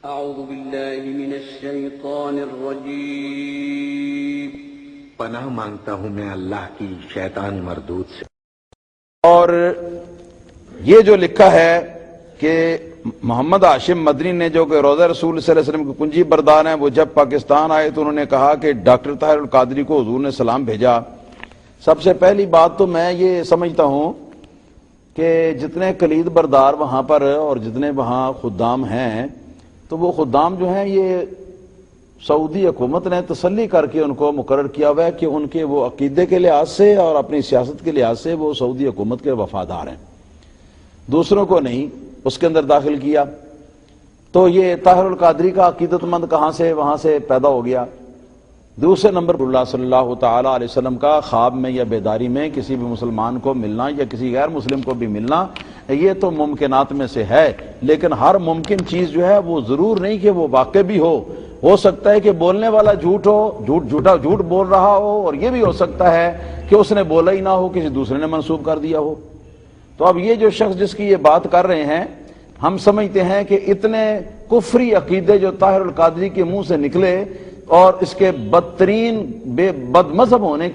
اعوذ باللہ من الشیطان الرجیم، پناہ مانگتا ہوں میں اللہ کی شیطان مردود سے۔ اور یہ جو لکھا ہے کہ محمد ہاشم مدنی نے جو کہ روضہ رسول صلی اللہ علیہ وسلم کی کنجی بردار ہیں، وہ جب پاکستان آئے تو انہوں نے کہا کہ ڈاکٹر طاہر القادری کو حضور نے سلام بھیجا۔ سب سے پہلی بات تو میں یہ سمجھتا ہوں کہ جتنے کلید بردار وہاں پر اور جتنے وہاں خدام ہیں، تو وہ خدام جو ہیں یہ سعودی حکومت نے تسلی کر کے ان کو مقرر کیا ہوا ہے کہ ان کے وہ عقیدے کے لحاظ سے اور اپنی سیاست کے لحاظ سے وہ سعودی حکومت کے وفادار ہیں، دوسروں کو نہیں اس کے اندر داخل کیا۔ تو یہ طاہر القادری کا عقیدت مند کہاں سے وہاں سے پیدا ہو گیا؟ دوسرے نمبر پر اللہ صلی اللہ تعالی علیہ وسلم کا خواب میں یا بیداری میں کسی بھی مسلمان کو ملنا یا کسی غیر مسلم کو بھی ملنا، یہ تو ممکنات میں سے ہے، لیکن ہر ممکن چیز جو ہے وہ ضرور نہیں کہ وہ واقع بھی ہو سکتا ہے کہ بولنے والا جھوٹ بول رہا ہو، اور یہ بھی ہو سکتا ہے کہ اس نے بولا ہی نہ ہو، کسی دوسرے نے منسوب کر دیا ہو۔ تو اب یہ جو شخص جس کی یہ بات کر رہے ہیں، ہم سمجھتے ہیں کہ اتنے کفری عقیدے جو طاہر القادری کے منہ سے نکلے اور اس کے بدترین بد مذہب ہونے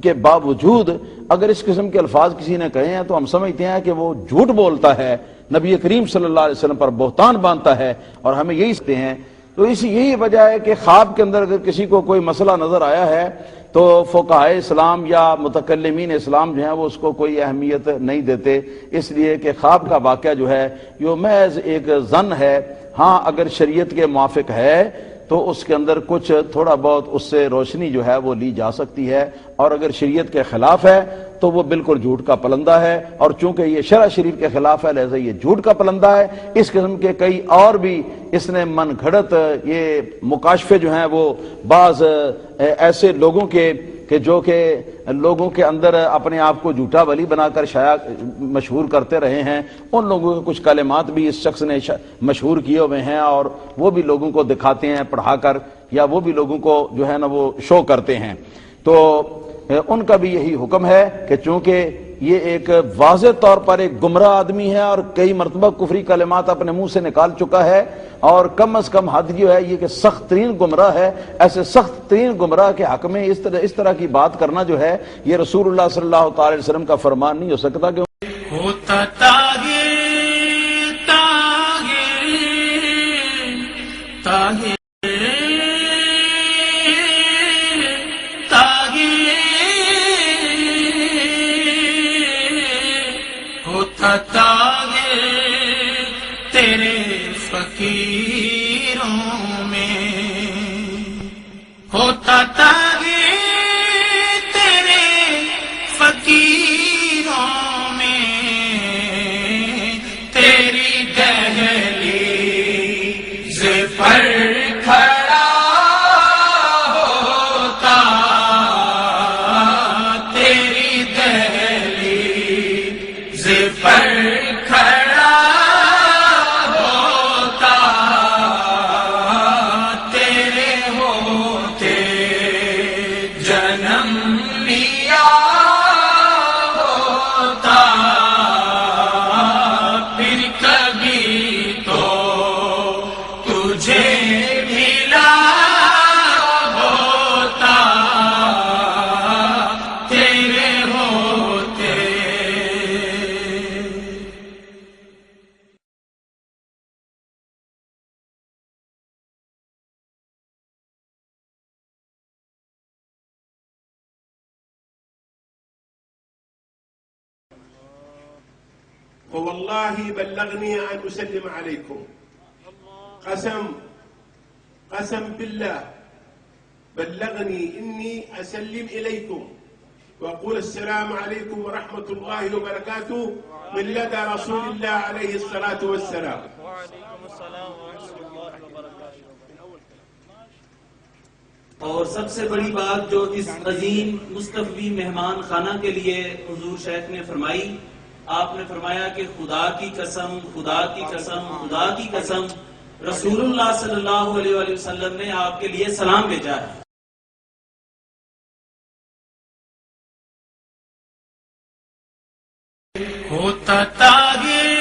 کے باوجود اگر اس قسم کے الفاظ کسی نے کہے ہیں تو ہم سمجھتے ہیں کہ وہ جھوٹ بولتا ہے، نبی کریم صلی اللہ علیہ وسلم پر بہتان باندھتا ہے، اور ہمیں یہی سمجھتے ہیں۔ تو یہی وجہ ہے کہ خواب کے اندر اگر کسی کو کوئی مسئلہ نظر آیا ہے تو فقہائے اسلام یا متکلمین اسلام جو ہیں وہ اس کو کوئی اہمیت نہیں دیتے، اس لیے کہ خواب کا واقعہ جو ہے یہ محض ایک ظن ہے۔ ہاں اگر شریعت کے موافق ہے تو اس کے اندر کچھ تھوڑا بہت اس سے روشنی جو ہے وہ لی جا سکتی ہے، اور اگر شریعت کے خلاف ہے تو وہ بالکل جھوٹ کا پلندہ ہے، اور چونکہ یہ شرع شریف کے خلاف ہے لہذا یہ جھوٹ کا پلندہ ہے۔ اس قسم کے کئی اور بھی اس نے من گھڑت یہ مکاشفے جو ہیں وہ بعض ایسے لوگوں کے کہ جو کہ لوگوں کے اندر اپنے آپ کو جھوٹا ولی بنا کر شائع مشہور کرتے رہے ہیں، ان لوگوں کے کچھ کلمات بھی اس شخص نے مشہور کیے ہوئے ہیں، اور وہ بھی لوگوں کو دکھاتے ہیں پڑھا کر، یا وہ بھی لوگوں کو جو ہے نا وہ شو کرتے ہیں۔ تو ان کا بھی یہی حکم ہے کہ چونکہ یہ ایک واضح طور پر ایک گمراہ آدمی ہے اور کئی مرتبہ کفری کلمات اپنے منہ سے نکال چکا ہے، اور کم از کم حد جو ہے یہ کہ سخت ترین گمراہ ہے، ایسے سخت ترین گمراہ کے حق میں اس طرح کی بات کرنا جو ہے یہ رسول اللہ صلی اللہ تعالی علیہ وسلم کا فرمان نہیں ہو سکتا کہ ہوتا تاہر تیرے فقیروں میں، ہوتا تاغیر تیرے فقیروں میں، تیری دہلیز پر کھڑا ہوتا، تیری دہلیز پر کھڑا ہوتا، تیرے ہوتے جنم لیا ہوتا، پھر کبھی تو تجھے ملا ہوتا، تیرے ہوتے۔ ووالله بلغني أن أسلم عليكم، قسم بالله بلغني إني أسلم إليكم وأقول السلام عليكم ورحمة الله وبركاته من لدى رسول الله عليه الصلاة والسلام۔ وعليكم السلام ورحمة الله وبركاته۔ اور سب سے بڑی بات جو اس عظیم مصطفی مہمان خانہ کے لیے حضور شیخ نے فرمائی، آپ نے فرمایا کہ خدا کی قسم، خدا کی قسم، خدا کی قسم، رسول اللہ صلی اللہ علیہ وآلہ وسلم نے آپ کے لیے سلام بھیجا ہے۔ ہوتا تاغیر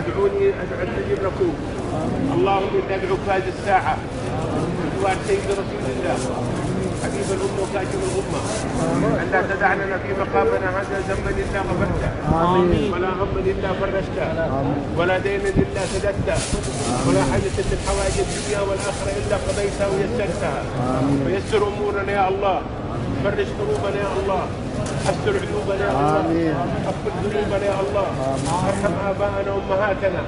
ادعوني استجب لكم. اللهم إنا ندعوك هذه الساعة بدعاء سيد رسول الله حبيب الأمة وكاشف الغمة أن لا تدع لنا في مقامنا هذا ذنبا إلا غفرته ولا هما إلا فرجته ولا دينا إلا سددته ولا حاجة من حوائج الدنيا والآخرة إلا قضيتها ويسرتها. فيسر أمورنا يا الله، فرج كروبنا يا الله، حسر عيوبنا يا الله، اغفر ذنوبنا يا الله، ارحم آباءنا وأمهاتنا،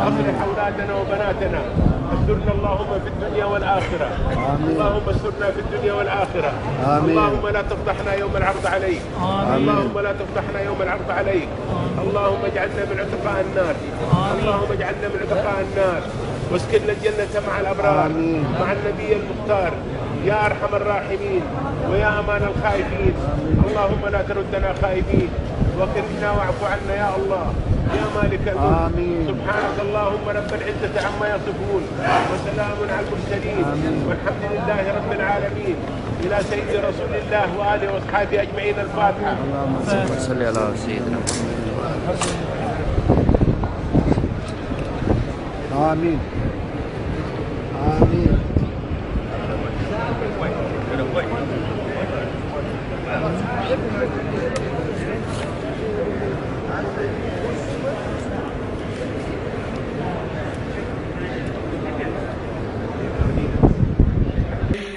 اصلح أولادنا وبناتنا، استرنا اللهم في الدنيا والآخرة، اللهم استرنا في الدنيا والآخرة، اللهم لا تفضحنا يوم العرض عليك، اللهم لا تفضحنا يوم العرض عليك، اللهم اجعلنا من عتقاء النار، اللهم اجعلنا من عتقاء النار، واسكننا الجنة مع الأبرار مع النبي المختار يا أرحم الراحمين ويا أمان الخائفين. اللهم لا تردنا خائفين وكرمنا واعف عنا يا الله يا مالك الملك. سبحانك اللهم رب العزة عما يصفون وسلام على المرسلين والحمد لله رب العالمين. إلى سيد رسول الله وآله وأصحابه أجمعين الفاتحة. صل على سيدنا آمين آمين.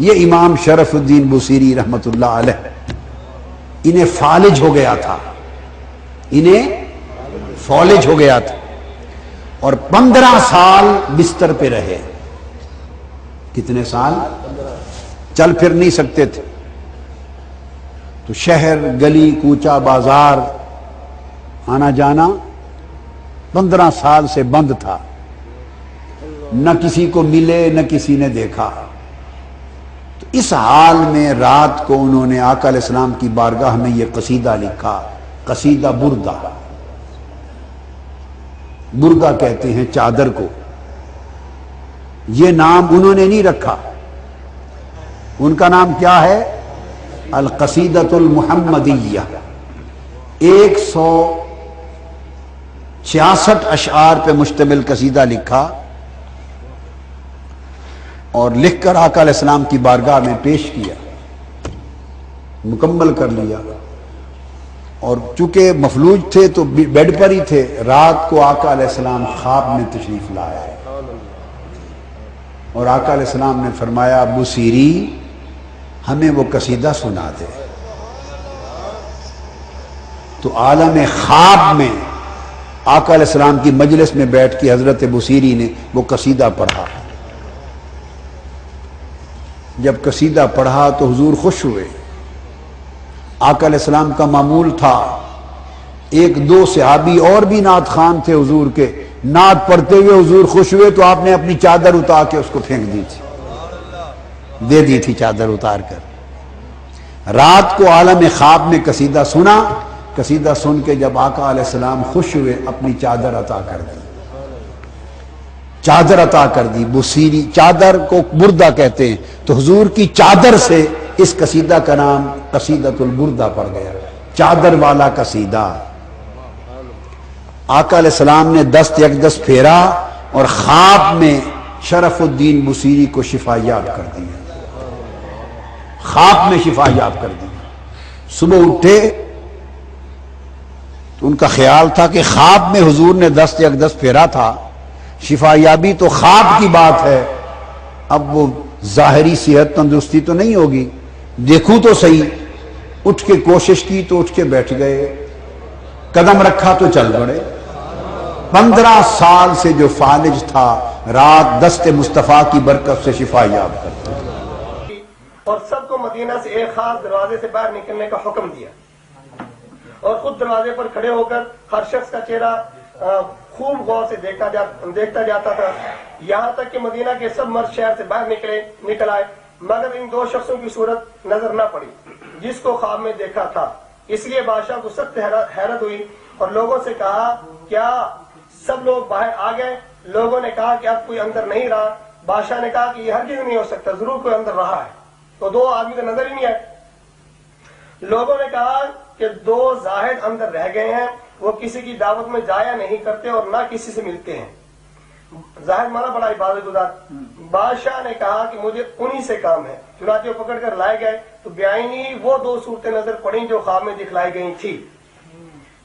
یہ امام شرف الدین بصیری رحمت اللہ علیہ انہیں فالج ہو گیا تھا، انہیں فالج ہو گیا تھا اور 15 سال بستر پہ رہے. کتنے سال؟ چل پھر نہیں سکتے تھے تو شہر گلی کوچہ بازار آنا جانا 15 سال سے بند تھا، نہ کسی کو ملے نہ کسی نے دیکھا. تو اس حال میں رات کو انہوں نے آقا علیہ السلام کی بارگاہ میں یہ قصیدہ لکھا، قصیدہ بردہ. بردہ کہتے ہیں چادر کو. یہ نام انہوں نے نہیں رکھا، ان کا نام کیا ہے؟ القصیدۃ المحمدیہ. 166 اشعار پہ مشتمل قصیدہ لکھا اور لکھ کر آقا علیہ السلام کی بارگاہ میں پیش کیا، مکمل کر لیا. اور چونکہ مفلوج تھے تو بیڈ پر ہی تھے. رات کو آقا علیہ السلام خواب میں تشریف لائے اور آقا علیہ السلام نے فرمایا بصیری ہمیں وہ قصیدہ سنا دے. تو عالم خواب میں آقا علیہ السلام کی مجلس میں بیٹھ کے حضرت بصیری نے وہ قصیدہ پڑھا. جب قصیدہ پڑھا تو حضور خوش ہوئے. آقا علیہ السلام کا معمول تھا، ایک دو صحابی اور بھی نعت خان تھے حضور کے، نعت پڑھتے ہوئے حضور خوش ہوئے تو آپ نے اپنی چادر اتار کے اس کو پھینک دی تھی، دے دی تھی چادر اتار کر. رات کو عالم خواب میں قصیدہ سنا. قصیدہ سن کے جب آقا علیہ السلام خوش ہوئے اپنی چادر عطا کر دی، چادر عطا کر دی. بصیری چادر کو بردہ کہتے ہیں. تو حضور کی چادر سے اس قصیدہ کا نام قصیدۃ البردہ پڑ گیا، چادر والا قصیدہ۔ آقا علیہ السلام نے دست یک دست پھیرا اور خواب میں شرف الدین بصیری کو شفا یاب کر دیا، خواب میں شفا یاب کر دیا۔ صبح اٹھے تو ان کا خیال تھا کہ خواب میں حضور نے دست یک دست پھیرا تھا، شفا یابی تو خواب کی بات ہے، اب وہ ظاہری صحت تندرستی تو نہیں ہوگی، دیکھوں تو صحیح۔ اٹھ کے کوشش کی تو اٹھ کے بیٹھ گئے، قدم رکھا تو چل پڑے۔ 15 سال سے جو فالج تھا، رات دست مصطفیٰ کی برکت سے شفا یاب کرتا۔ اور سب کو مدینہ سے ایک خاص دروازے سے باہر نکلنے کا حکم دیا، اور خود دروازے پر کھڑے ہو کر ہر شخص کا چہرہ خوب غور سے دیکھتا جاتا تھا، یہاں تک کہ مدینہ کے سب مرد شہر سے باہر نکل آئے، مگر ان 2 شخصوں کی صورت نظر نہ پڑی جس کو خواب میں دیکھا تھا۔ اس لیے بادشاہ کو سخت حیرت ہوئی اور لوگوں سے کہا کیا سب لوگ باہر آ گئے؟ لوگوں نے کہا کہ اب کوئی اندر نہیں رہا۔ بادشاہ نے کہا کہ یہ ہرگز نہیں ہو سکتا، ضرور کوئی اندر رہا ہے، تو 2 آدمی تو نظر ہی نہیں آئے۔ لوگوں نے کہا کہ 2 زاہد اندر رہ گئے ہیں، وہ کسی کی دعوت میں جایا نہیں کرتے اور نہ کسی سے ملتے ہیں۔ زاہد مانا بڑا عبادت گزار۔ بادشاہ نے کہا کہ مجھے انہی سے کام ہے، چنانچہ وہ پکڑ کر لائے گئے تو بیائنی وہ 2 صورتیں نظر پڑیں جو خواب میں دکھلائی گئی تھی۔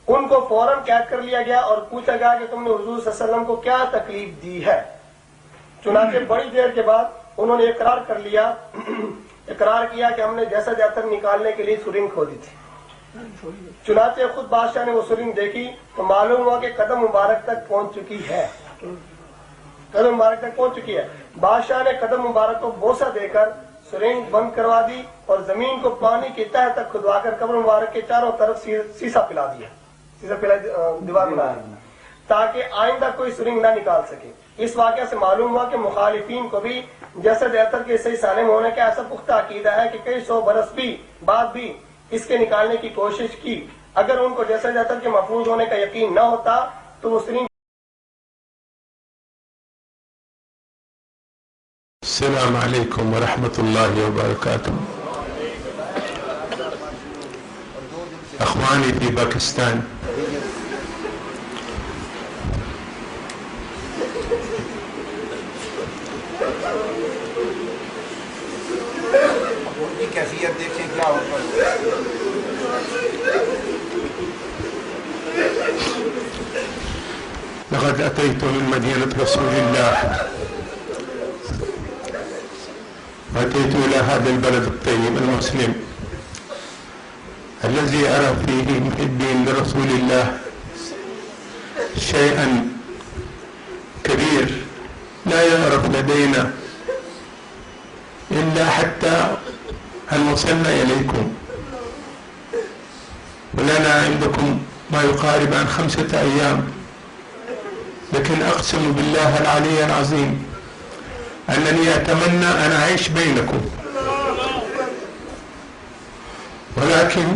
ان کو فوراً قید کر لیا گیا اور پوچھا گیا کہ تم نے حضور صلی اللہ علیہ وسلم کو کیا تکلیف دی ہے؟ چنانچہ بڑی دیر کے بعد انہوں نے اقرار کر لیا، اقرار کیا کہ ہم نے جیسا جاتر نکالنے کے لیے سرنگ کھودی تھی۔ چنانچہ خود بادشاہ نے وہ سرنگ دیکھی تو معلوم ہوا کہ قدم مبارک تک پہنچ چکی ہے، قدم مبارک تک پہنچ چکی ہے۔ بادشاہ نے قدم مبارک کو بوسہ دے کر سرنگ بند کروا دی اور زمین کو پانی کی تہہ تک کھدوا کر قبر مبارک کے چاروں طرف سیسا پلا دیا، سیسا پلا دیوار بنا دی تاکہ آئندہ کوئی سرنگ نہ نکال سکے۔ اس واقعہ سے معلوم ہوا کہ مخالفین کو بھی جسد اطہر کے صحیح سالم ہونے کا ایسا پختہ عقیدہ ہے کہ کئی 100 برس بعد بھی اس کے نکالنے کی کوشش کی۔ اگر ان کو جسد اطہر کے محفوظ ہونے کا یقین نہ ہوتا تو وہ سرنگ۔ السلام علیکم ورحمۃ اللہ وبرکاتہ۔ اخوانی فی پاکستان، کیفیت دیکھیں کیا ہوتا لقد أتيت من مدينة رسول الله، وأتيت إلى هذا البلد الطيب المسلم الذي أرى فيه محبين لرسول الله شيئا كبير لا يعرف لدينا إلا حتى أن وصلنا إليكم، ولنا عندكم ما يقارب عن 5 أيام، لكن أقسم بالله العلي العظيم أنني أتمنى أن أعيش بينكم، ولكن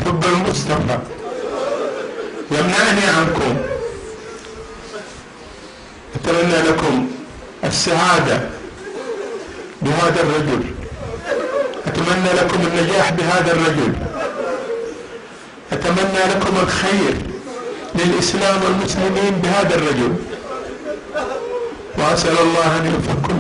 حب المصطفى يمنعني عنكم. أتمنى لكم السعادة بهذا الرجل، أتمنى لكم النجاح بهذا الرجل، أتمنى لكم الخير للإسلام والمسلمين بهذا الرجل، وأسأل الله أن يوفقكم